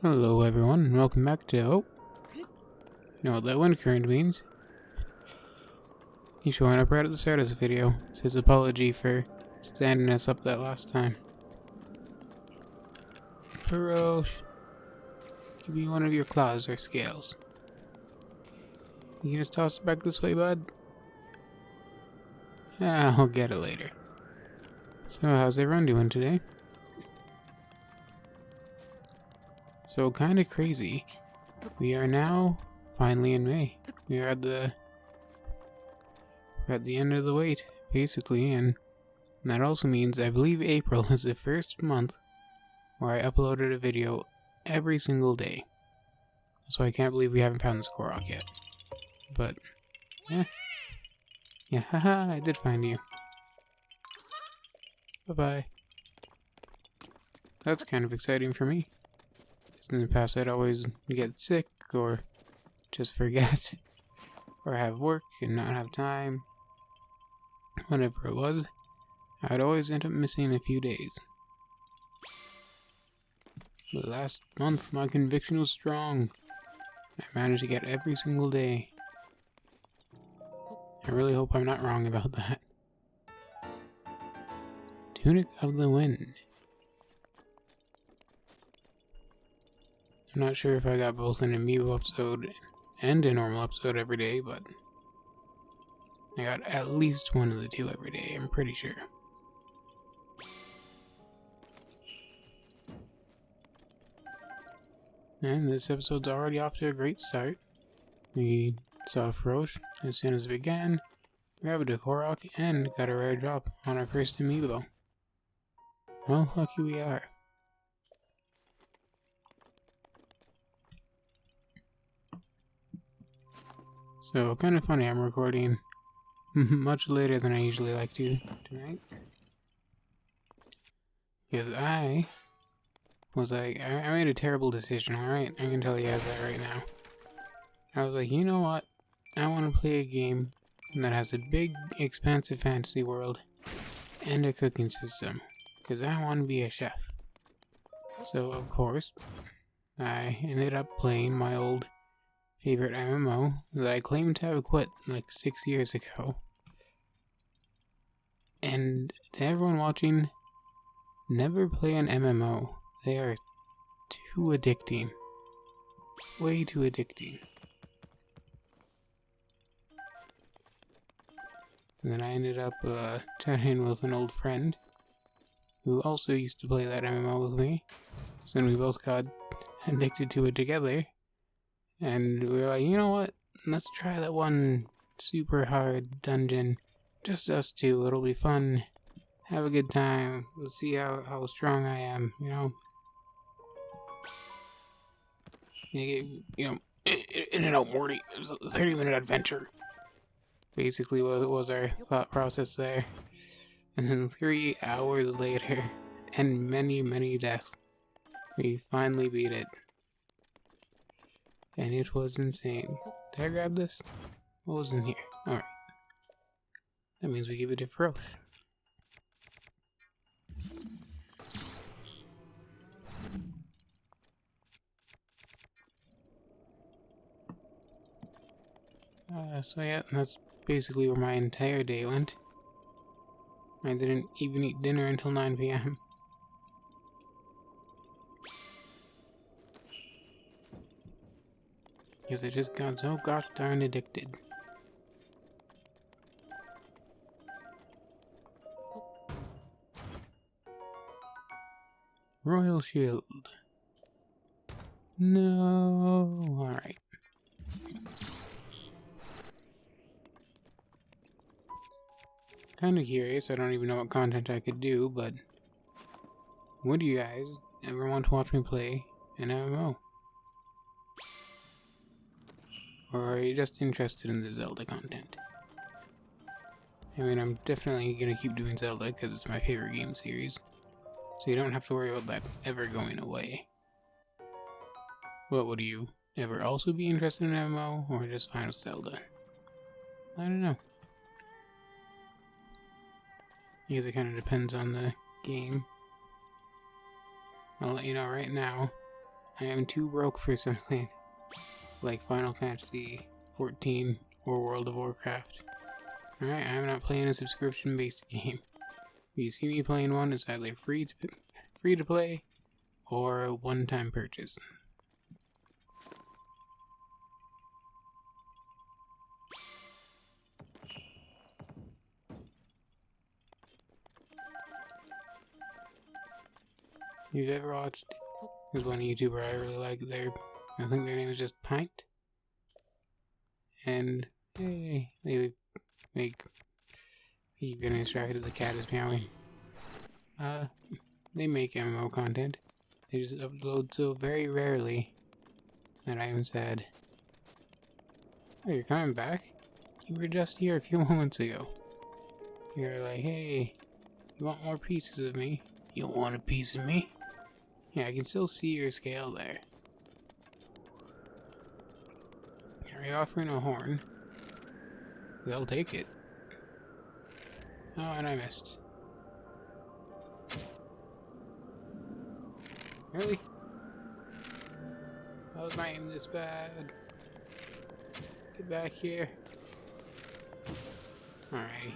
Hello everyone, and welcome back to... Oh! You know what that wind current means? He's showing up right at the start of this video. It's his apology for standing us up that last time. Hirosh, give me one of your claws or scales. You can just toss it back this way, bud? I'll get it later. So how's everyone doing today? So kinda crazy. We are now finally in May. We are at the end of the wait, basically, and that also means I believe April is the first month where I uploaded a video every single day. So I can't believe we haven't found this Korok yet. But yeah, haha, I did find you. Bye-bye. That's kind of exciting for me. In the past, I'd always get sick, or just forget, or have work and not have time. Whatever it was, I'd always end up missing a few days. But last month, my conviction was strong. I managed to get every single day. I really hope I'm not wrong about that. Tunic of the Wind. I'm not sure if I got both an Amiibo episode and a normal episode every day, but I got at least one of the two every day, I'm pretty sure. And this episode's already off to a great start. We saw Frosh as soon as it began, grabbed a Korok, and got a rare drop on our first Amiibo. Well, lucky we are. So, kind of funny, I'm recording much later than I usually like to tonight. Because I was like, I made a terrible decision, alright? I can tell you guys that right now. I was like, you know what? I want to play a game that has a big, expansive fantasy world and a cooking system. Because I want to be a chef. So, of course, I ended up playing my old favorite MMO that I claimed to have quit like 6 years ago. And to everyone watching, never play an MMO. They are too addicting. Way too addicting. And then I ended up chatting with an old friend who also used to play that MMO with me. So then we both got addicted to it together. And we were like, you know what? Let's try that one super hard dungeon. Just us two. It'll be fun. Have a good time. We'll see how strong I am, you know? You know, in and out, Morty. It was a 30-minute adventure. Basically what was our thought process there. And then 3 hours later, and many, many deaths, we finally beat it. And it was insane. Did I grab this? What was in here? Alright. That means we give it to Frosh. So yeah, that's basically where my entire day went. I didn't even eat dinner until 9 p.m. Because I just got so gosh darn addicted. Royal Shield. No. Alright. Kinda curious, I don't even know what content I could do, but would you guys ever want to watch me play an MMO? Or are you just interested in the Zelda content? I mean, I'm definitely gonna keep doing Zelda because it's my favorite game series. So you don't have to worry about that ever going away. What, would you ever also be interested in MMO or just fine with Zelda? I don't know. Because it kind of depends on the game. I'll let you know right now. I am too broke for something like Final Fantasy 14 or World of Warcraft. Alright, I'm not playing a subscription-based game. If you see me playing one, it's either free to play or a one-time purchase. You've ever watched? There's one YouTuber I really like. I think their name is just Pint, and hey, they make. Keep getting distracted. The cat is meowing. They make MMO content. They just upload so very rarely that I am sad. Oh, you're coming back? You were just here a few moments ago. You're like, hey, you want more pieces of me? You want a piece of me? Yeah, I can still see your scale there. Are you offering a horn? They'll take it. Oh, and I missed. Really? How was my aim this bad? Get back here. Alrighty.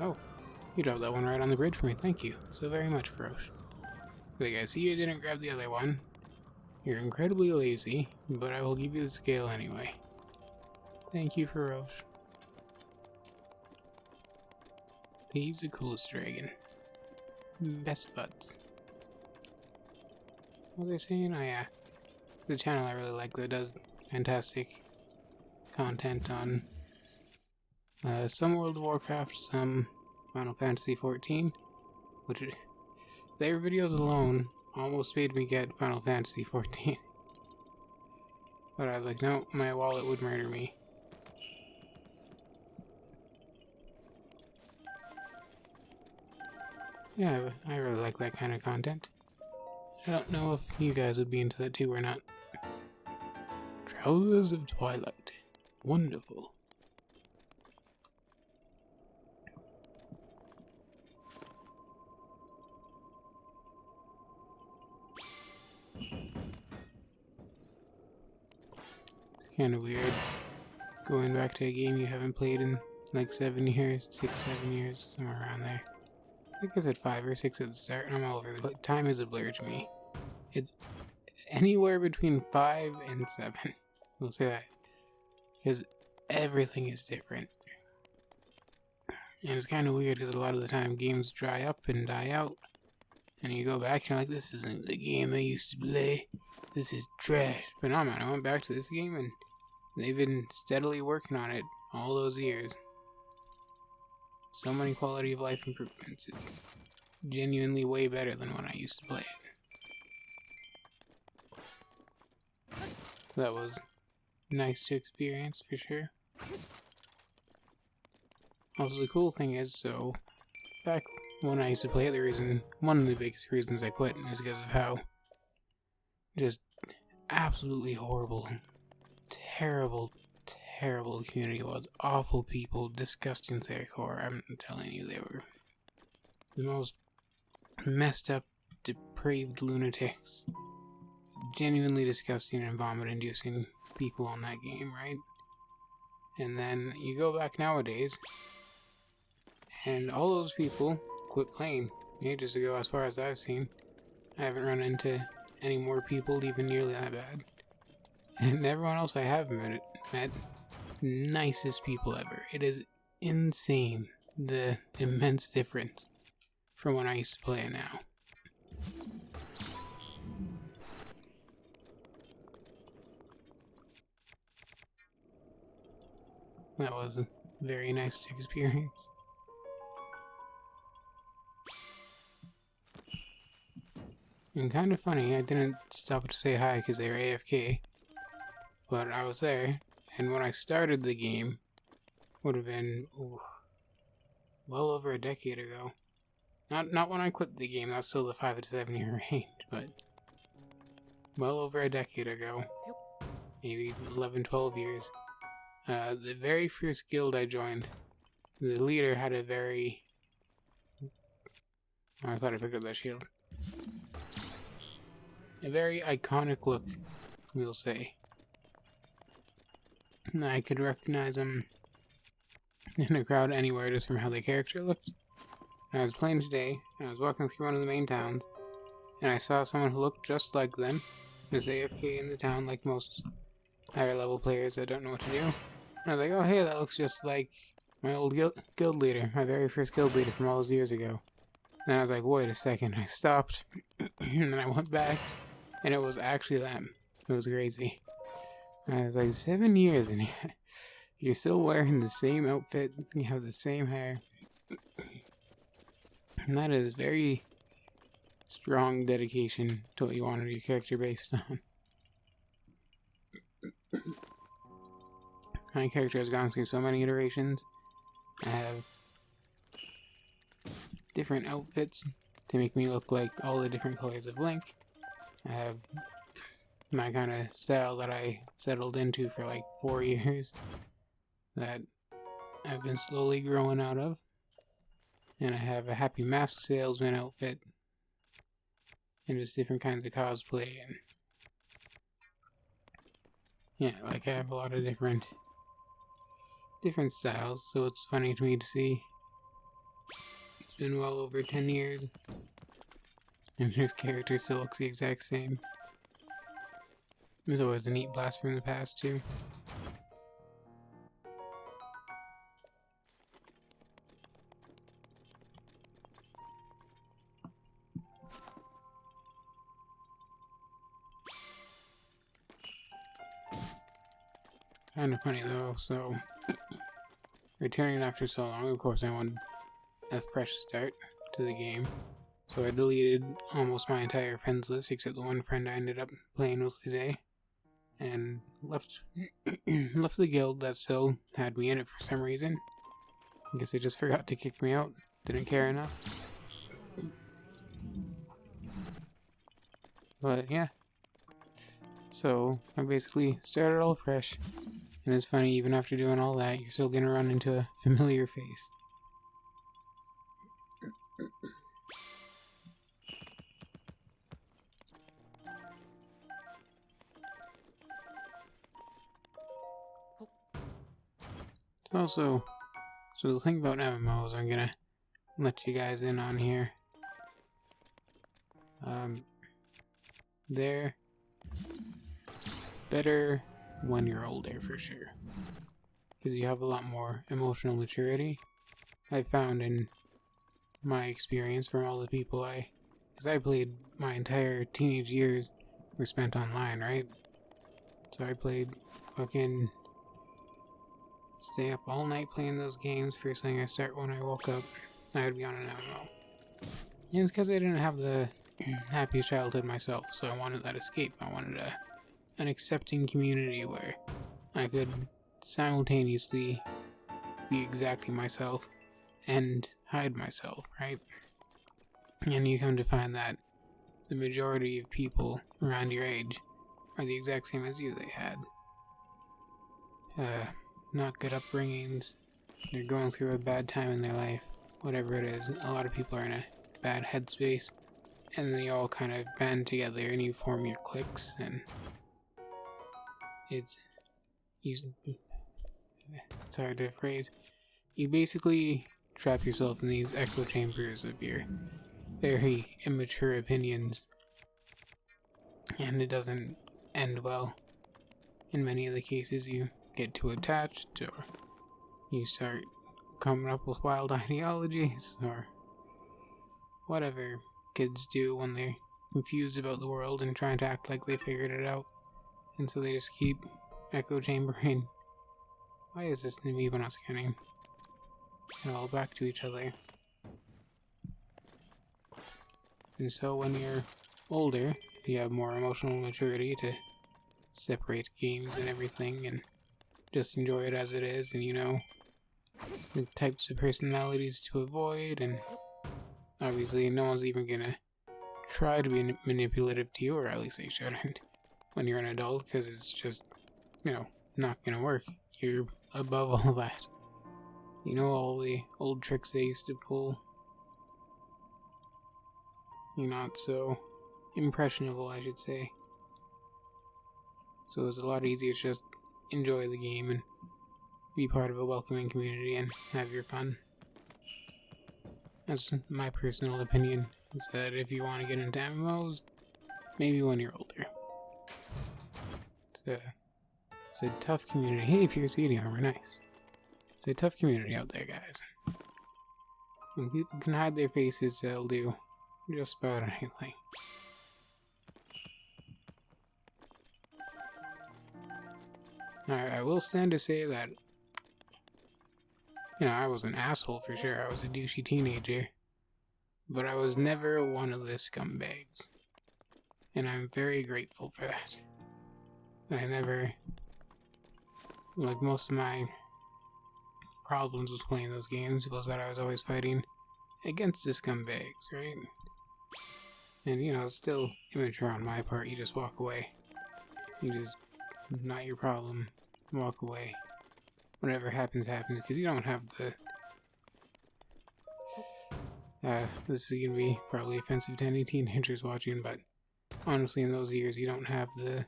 Oh, you dropped that one right on the bridge for me. Thank you so very much, Roche. Like, I see you didn't grab the other one. You're incredibly lazy, but I will give you the scale anyway. Thank you, Roche. He's the coolest dragon. Best buds. What was I saying? Oh yeah. The channel I really like that does fantastic content on some World of Warcraft, some Final Fantasy 14, which their videos alone almost made me get Final Fantasy 14. But I was like, no, my wallet would murder me. Yeah, I really like that kind of content. I don't know if you guys would be into that too or not. Trousers of Twilight. Wonderful. It's kind of weird going back to a game you haven't played in like 7 years, 6, 7 years, somewhere around there. I think I said 5 or 6 at the start, and I'm all over the place. Time is a blur to me. It's anywhere between 5 and 7. We'll say that. Because everything is different. And it's kind of weird because a lot of the time games dry up and die out. And you go back and you're like, this isn't the game I used to play. This is trash. But no, man, I went back to this game and they've been steadily working on it all those years. So many quality of life improvements. It's genuinely way better than when I used to play it. That was nice to experience for sure. Also, the cool thing is, so back when I used to play it, one of the biggest reasons I quit is because of how just absolutely horrible, terrible community was. Awful people, disgusting to their core. I'm telling you, they were the most messed up, depraved lunatics. Genuinely disgusting and vomit-inducing people on that game, right? And then you go back nowadays, and all those people quit playing ages ago, as far as I've seen. I haven't run into any more people even nearly that bad. And everyone else I have met, nicest people ever. It is insane, the immense difference from when I used to play it now. That was a very nice experience. And kind of funny, I didn't stop to say hi because they were AFK. But I was there, and when I started the game, would have been well over a decade ago. Not when I quit the game, that's still the 5 to 7 year range, but well over a decade ago. Maybe 11, 12 years. The very first guild I joined the leader had a very... Oh, I thought I picked up that shield. A very iconic look, we'll say. I could recognize him in a crowd anywhere just from how the character looked. And I was playing today, and I was walking through one of the main towns, and I saw someone who looked just like them, just AFK in the town like most higher level players that don't know what to do. And I was like, oh hey, that looks just like my old guild leader, my very first guild leader from all those years ago. And I was like, wait a second, I stopped, and then I went back, and it was actually them. It was crazy. And I was like, 7 years, and you're still wearing the same outfit, you have the same hair. And that is very strong dedication to what you wanted your character based on. My character has gone through so many iterations. I have different outfits to make me look like all the different colors of Link. I have my kind of style that I settled into for like 4 years that I've been slowly growing out of. And I have a Happy Mask Salesman outfit and just different kinds of cosplay, and yeah, like I have a lot of different styles, so it's funny to me to see it's been well over 10 years and his character still looks the exact same. There's always a neat blast from the past too. Kind of funny though, so returning after so long, of course I wanted a fresh start to the game. So I deleted almost my entire friends list except the one friend I ended up playing with today. And left the guild that still had me in it for some reason. I guess they just forgot to kick me out. Didn't care enough. But yeah. So I basically started all fresh. And it's funny, even after doing all that, you're still gonna run into a familiar face. Also, so the thing about MMOs, I'm gonna let you guys in on here. They're better when you're older, for sure. Because you have a lot more emotional maturity. I found in my experience from all the people because I played my entire teenage years were spent online, right? So I played fucking stay up all night playing those games. First thing I start when I woke up, I would be on an MMO. And it's because I didn't have the happiest childhood myself, so I wanted that escape. I wanted an accepting community where I could simultaneously be exactly myself and hide myself, right? And you come to find that the majority of people around your age are the exact same as you. They had not good upbringings, they're going through a bad time in their life, whatever it is. A lot of people are in a bad headspace, and then you all kind of band together and you form your cliques, and it's hard to phrase. You basically trap yourself in these echo chambers of your very immature opinions, and it doesn't end well. In many of the cases, you get too attached, or you start coming up with wild ideologies, or whatever kids do when they're confused about the world and trying to act like they figured it out. And so they just keep echo chambering. Why is this Amiibo not scanning? And all back to each other. And so when you're older, you have more emotional maturity to separate games and everything and just enjoy it as it is, and you know the types of personalities to avoid, and obviously no one's even gonna try to be manipulative to you, or at least they shouldn't when you're an adult, because it's just, you know, not gonna work. You're above all that. You know, all the old tricks they used to pull. You're not so impressionable, I should say. So it's a lot easier to just enjoy the game and be part of a welcoming community and have your fun. That's my personal opinion, is that if you want to get into MMOs, maybe when you're older. It's a tough community. Hey, Fierce Eating Armor, nice. It's a tough community out there, guys. When people can hide their faces, they'll do just about anything. I will stand to say that, you know, I was an asshole for sure. I was a douchey teenager. But I was never one of the scumbags. And I'm very grateful for that. I never... Like, most of my problems with playing those games was that I was always fighting against the scumbags, right? And, you know, it's still immature on my part. You just walk away. You just... Not your problem. Walk away. Whatever happens, happens. Because you don't have the... this is gonna be probably offensive to any teenagers watching, but honestly, in those years, you don't have the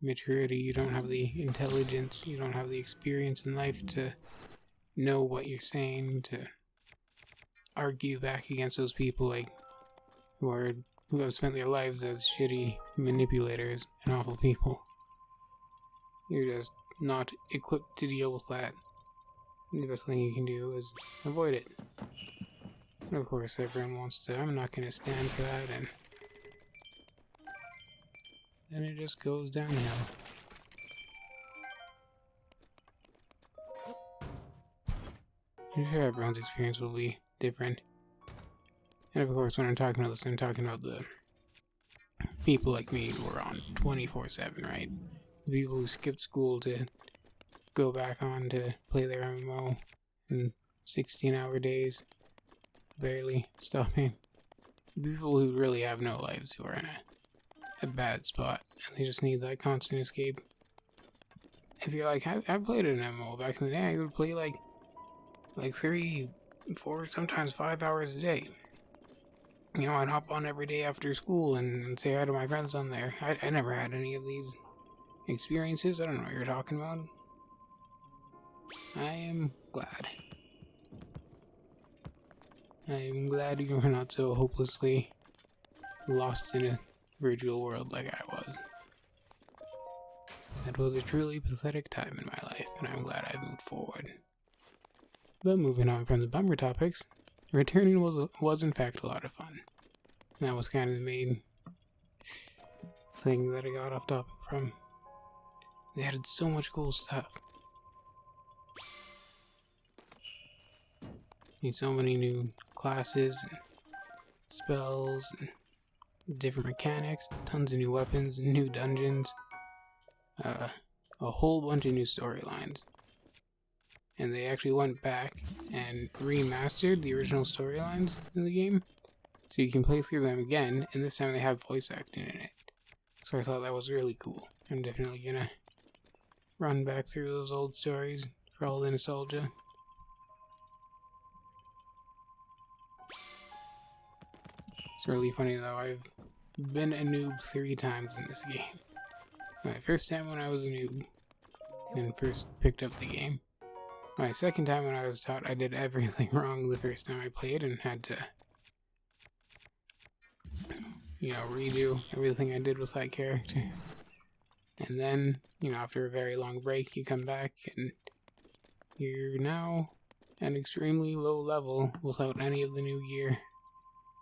maturity, you don't have the intelligence, you don't have the experience in life to know what you're saying, to argue back against those people like who have spent their lives as shitty manipulators and awful people. You're just not equipped to deal with that. The best thing you can do is avoid it. And of course, everyone wants to. I'm not going to stand for that, and then it just goes downhill. I'm sure everyone's experience will be different. And of course, when I'm talking about this, I'm talking about the people like me who are on 24/7, right? The people who skipped school to go back on to play their MMO in 16-hour days, barely stopping. People who really have no lives, who are in a bad spot, and they just need that constant escape. If you're like, I played an MMO back in the day, I would play like 3, 4, sometimes 5 hours a day. You know, I'd hop on every day after school and say hi to my friends on there. I never had any of these experiences. I don't know what you're talking about. I am glad. I am glad you are not so hopelessly lost in a virtual world like I was. That was a truly pathetic time in my life, and I'm glad I moved forward. But moving on from the bummer topics, returning was in fact a lot of fun. That was kind of the main thing that I got off topic from. They added so much cool stuff. Need so many new classes and spells and different mechanics, tons of new weapons, new dungeons, a whole bunch of new storylines. And they actually went back and remastered the original storylines in the game, so you can play through them again, and this time they have voice acting in it. So I thought that was really cool. I'm definitely gonna run back through those old stories for all the nostalgia. It's really funny though, I've been a noob 3 times in this game. My first time when I was a noob, and first picked up the game. My second time when I was taught, I did everything wrong the first time I played and had to, you know, redo everything I did with that character. And then, you know, after a very long break, you come back and you're now an extremely low level without any of the new gear.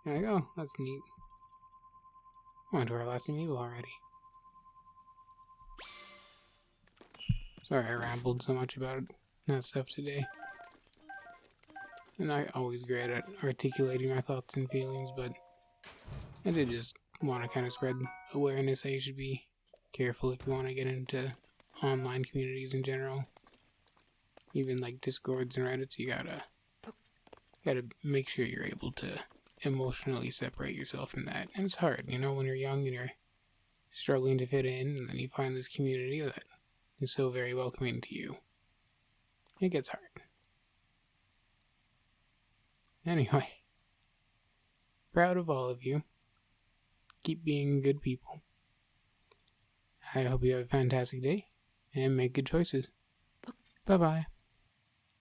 And I go, oh, that's neat. On to our last amiibo already. Sorry I rambled so much about that stuff today. And I always great at articulating my thoughts and feelings, but I did just want to kind of spread awareness that you should be careful if you want to get into online communities in general. Even like Discords and Reddits, you gotta make sure you're able to emotionally separate yourself from that. And it's hard, you know, when you're young and you're struggling to fit in, and then you find this community that is so very welcoming to you. It gets hard. Anyway, proud of all of you. Keep being good people. I hope you have a fantastic day and make good choices. Bye-bye.